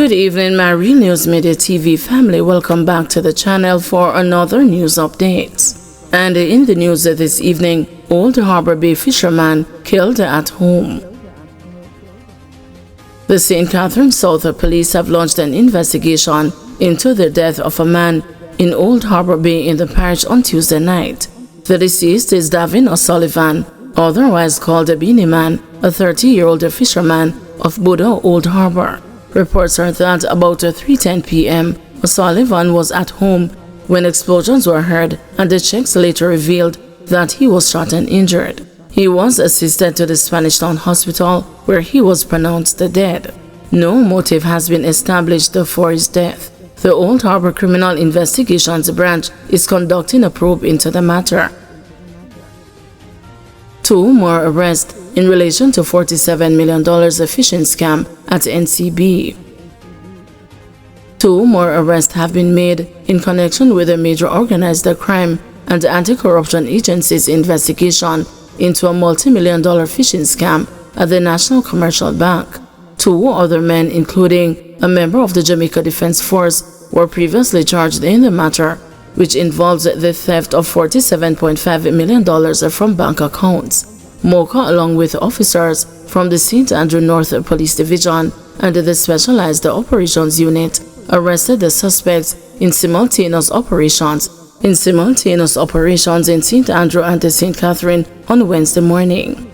Good evening, my Real News Media TV family. Welcome back to the channel for another news update. And in the news this evening, Old Harbor Bay fisherman killed at home. The St. Catherine South police have launched an investigation into the death of a man in Old Harbor Bay in the parish on Tuesday night. The deceased is Davin O'Sullivan, otherwise called the Beanie Man, a 30-year-old fisherman of Budo, Old Harbor. Reports are that about 3:10 p.m., O'Sullivan was at home when explosions were heard, and the checks later revealed that he was shot and injured. He was assisted to the Spanish Town Hospital, where he was pronounced dead. No motive has been established for his death. The Old Harbor Criminal Investigations Branch is conducting a probe into the matter. 2 more arrests in relation to $47 million phishing scam at NCB. 2 more arrests have been made in connection with a major organized crime and anti-corruption agency's investigation into a multi-million-dollar phishing scam at the National Commercial Bank. 2 other men, including a member of the Jamaica Defense Force, were previously charged in the matter, which involves the theft of $47.5 million from bank accounts. Mocha, along with officers from the St. Andrew North Police Division and the Specialized Operations Unit, arrested the suspects in simultaneous operations in St. Andrew and St. Catherine on Wednesday morning.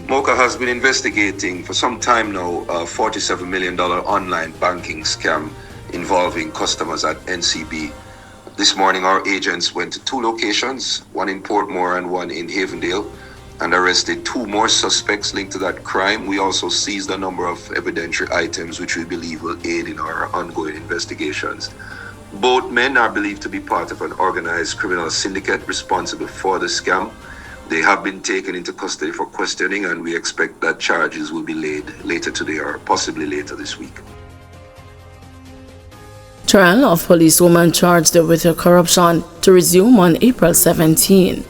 Mocha has been investigating for some time now a $47 million online banking scam involving customers at NCB. This morning, our agents went to 2 locations, one in Portmore and one in Havendale, and arrested 2 more suspects linked to that crime. We also seized a number of evidentiary items which we believe will aid in our ongoing investigations. Both men are believed to be part of an organized criminal syndicate responsible for the scam. They have been taken into custody for questioning, and we expect that charges will be laid later today or possibly later this week. Trial of policewoman charged with corruption to resume on April 17.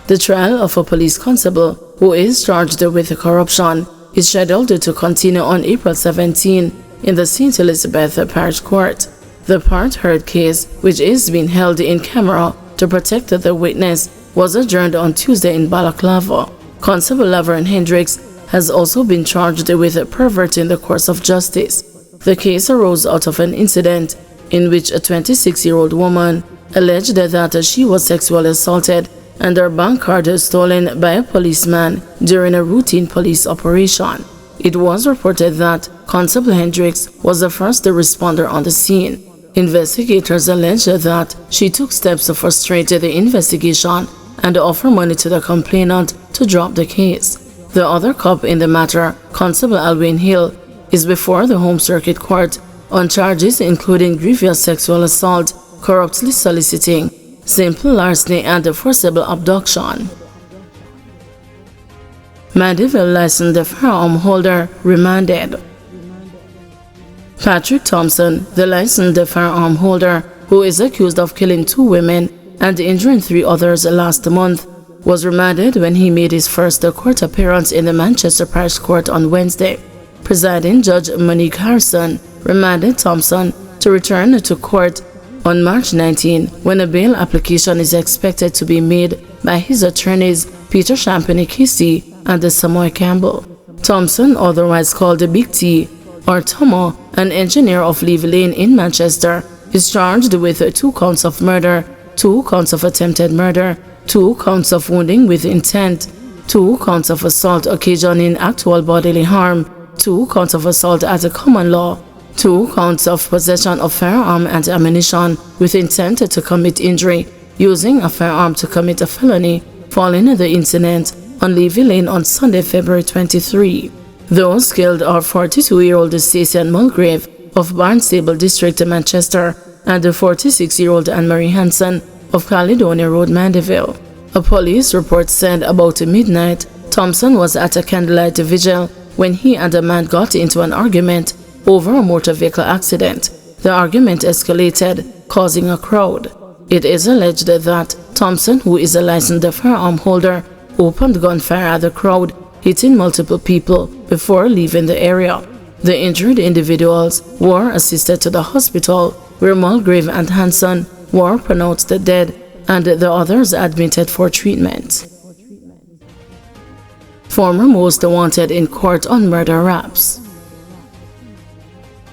The trial of a police constable who is charged with corruption is scheduled to continue on April 17 in the St. Elizabeth Parish Court. The part-heard case, which is being held in camera to protect the witness, was adjourned on Tuesday in Balaclava. Constable Laverne Hendricks has also been charged with perverting the course of justice. The case arose out of an incident in which a 26-year-old woman alleged that she was sexually assaulted and her bank card stolen by a policeman during a routine police operation. It was reported that Constable Hendricks was the first responder on the scene. Investigators alleged that she took steps to frustrate the investigation and offer money to the complainant to drop the case. The other cop in the matter, Constable Alwyn Hill, is before the Home Circuit Court on charges including grievous sexual assault, corruptly soliciting, simple larceny, and forcible abduction. Mandeville licensed firearm holder remanded. Patrick Thompson, the licensed firearm holder who is accused of killing 2 women and injuring 3 others last month, was remanded when he made his first court appearance in the Manchester Parish Court on Wednesday. Presiding Judge Monique Harrison remanded Thompson to return to court on March 19, when a bail application is expected to be made by his attorneys Peter Champagne Casey and Samoy Campbell. Thompson, otherwise called Big T or Tomo, an engineer of Levy Lane in Manchester, is charged with 2 counts of murder, 2 counts of attempted murder, 2 counts of wounding with intent, 2 counts of assault occasioning actual bodily harm, 2 counts of assault as a common law, 2 counts of possession of firearm and ammunition with intent to commit injury, using a firearm to commit a felony, following the incident on Levy Lane on Sunday, February 23. Those killed are 42-year-old Stacey Mulgrave of Barnstable District, Manchester, and the 46-year-old Anne-Marie Hanson of Caledonia Road, Mandeville. A police report said about midnight, Thompson was at a candlelight vigil when he and a man got into an argument over a motor vehicle accident. The argument escalated, causing a crowd. It is alleged that Thompson, who is a licensed firearm holder, opened gunfire at the crowd, hitting multiple people before leaving the area. The injured individuals were assisted to the hospital, where Mulgrave and Hanson were pronounced dead and the others admitted for treatment. Former most wanted in court on murder raps.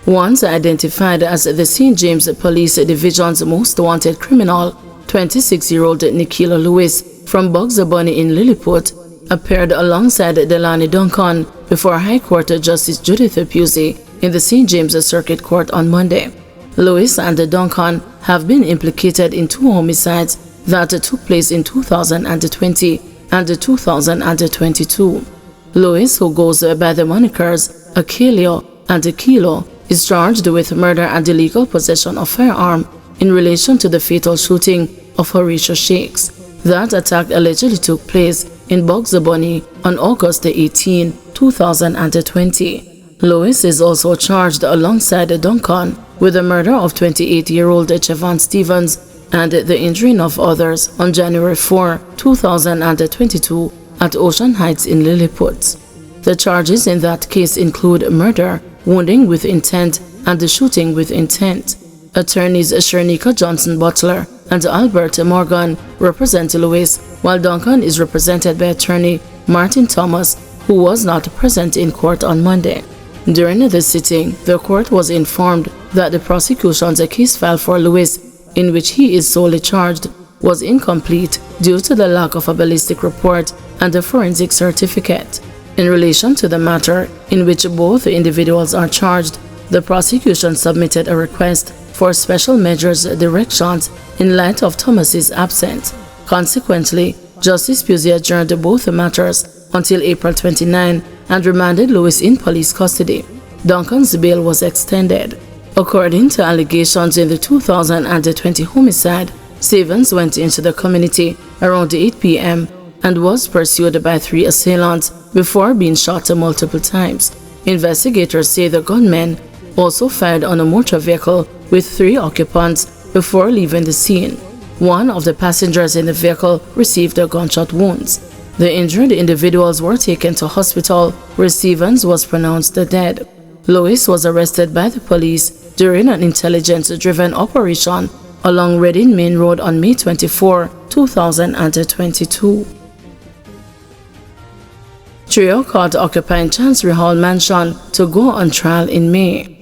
Once identified as the St. James Police Division's most wanted criminal, 26-year-old Nikila Lewis from Bugs Bunny in Lilliput appeared alongside Delaney Duncan before High Court Justice Judith Pusey in the St. James Circuit Court on Monday. Lewis and Duncan have been implicated in 2 homicides that took place in 2020 and 2022. Lewis, who goes by the monikers Akelio and Kilo, is charged with murder and illegal possession of firearm in relation to the fatal shooting of Horatio Shakes. That attack allegedly took place in Bugs Bunny on August 18, 2020. Lewis is also charged alongside Duncan with the murder of 28-year-old Chevon Stevens and the injuring of others on January 4, 2022 at Ocean Heights in Lilliput. The charges in that case include murder, wounding with intent, and the shooting with intent. Attorneys Shernika Johnson Butler and Albert Morgan represent Lewis, while Duncan is represented by attorney Martin Thomas, who was not present in court on Monday. During the sitting, the court was informed that the prosecution's case file for Lewis, in which he is solely charged, was incomplete due to the lack of a ballistic report and a forensic certificate. In relation to the matter in which both individuals are charged, the prosecution submitted a request for special measures directions in light of Thomas's absence. Consequently, Justice Pusey adjourned both matters until April 29 and remanded Lewis in police custody. Duncan's bail was extended. According to allegations in the 2020 homicide, Stevens went into the community around 8 p.m. and was pursued by 3 assailants before being shot multiple times. Investigators say the gunmen also fired on a motor vehicle with 3 occupants before leaving the scene. One of the passengers in the vehicle received gunshot wounds. The injured individuals were taken to hospital, where Stevens was pronounced dead. Lewis was arrested by the police during an intelligence-driven operation along Reading Main Road on May 24, 2022. Trio caught occupying Chancery Hall Mansion to go on trial in May.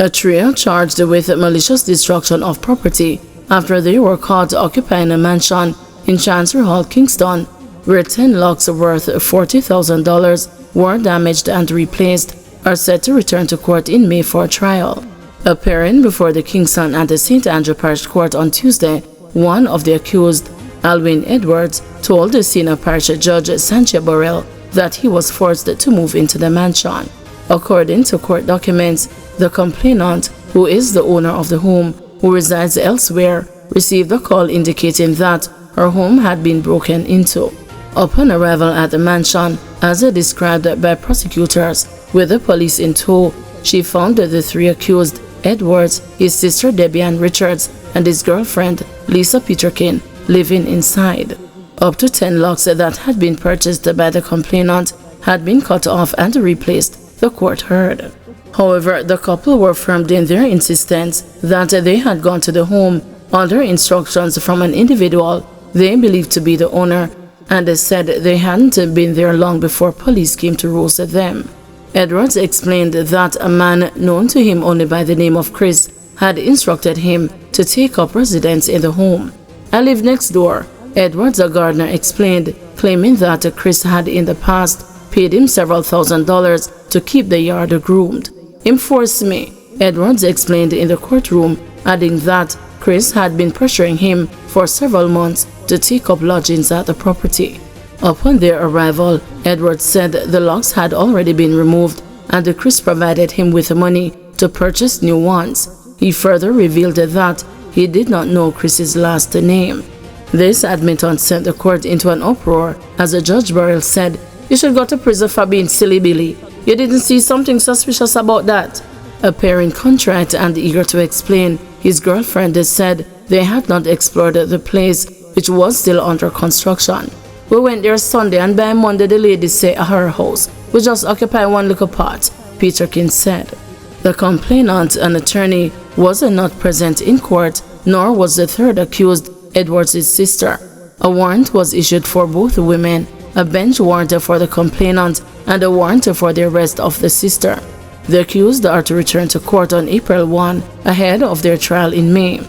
A trio charged with malicious destruction of property after they were caught occupying a mansion in Chancery Hall, Kingston, where 10 locks worth $40,000 were damaged and replaced, are set to return to court in May for trial. Appearing before the Kingston and the St. Andrew Parish Court on Tuesday, one of the accused, Alwyn Edwards, told the senior parish judge Sanchia Burrell that he was forced to move into the mansion. According to court documents, the complainant, who is the owner of the home, who resides elsewhere, received a call indicating that her home had been broken into. Upon arrival at the mansion, as described by prosecutors, with the police in tow, she found the 3 accused, Edwards, his sister Debbie Ann Richards, and his girlfriend Lisa Peterkin, living inside. Up to 10 locks that had been purchased by the complainant had been cut off and replaced, the court heard. However, the couple were firm in their insistence that they had gone to the home under instructions from an individual they believed to be the owner, and they said they hadn't been there long before police came to roast them. Edwards explained that a man known to him only by the name of Chris had instructed him to take up residence in the home. "I live next door," Edwards, a gardener, explained, claiming that Chris had in the past paid him several $1,000s to keep the yard groomed. "Him forced me," Edwards explained in the courtroom, adding that Chris had been pressuring him for several months to take up lodgings at the property. Upon their arrival, Edwards said the locks had already been removed and Chris provided him with money to purchase new ones. He further revealed that he did not know Chris's last name. This admittance sent the court into an uproar as Judge Burrell said, "You should go to prison for being silly Billy. You didn't see something suspicious about that?" Appearing contrite and eager to explain, his girlfriend said they had not explored the place, which was still under construction. We went there Sunday and by Monday the ladies say at her house, we just occupy one little part, Peterkin said. The complainant, an attorney, was not present in court, nor was the third accused, Edwards' sister. A warrant was issued for both women, a bench warrant for the complainant and a warrant for the arrest of the sister. The accused are to return to court on April 1, ahead of their trial in May.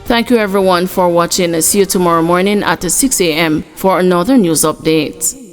Thank you everyone for watching. See you tomorrow morning at 6 a.m. for another news update.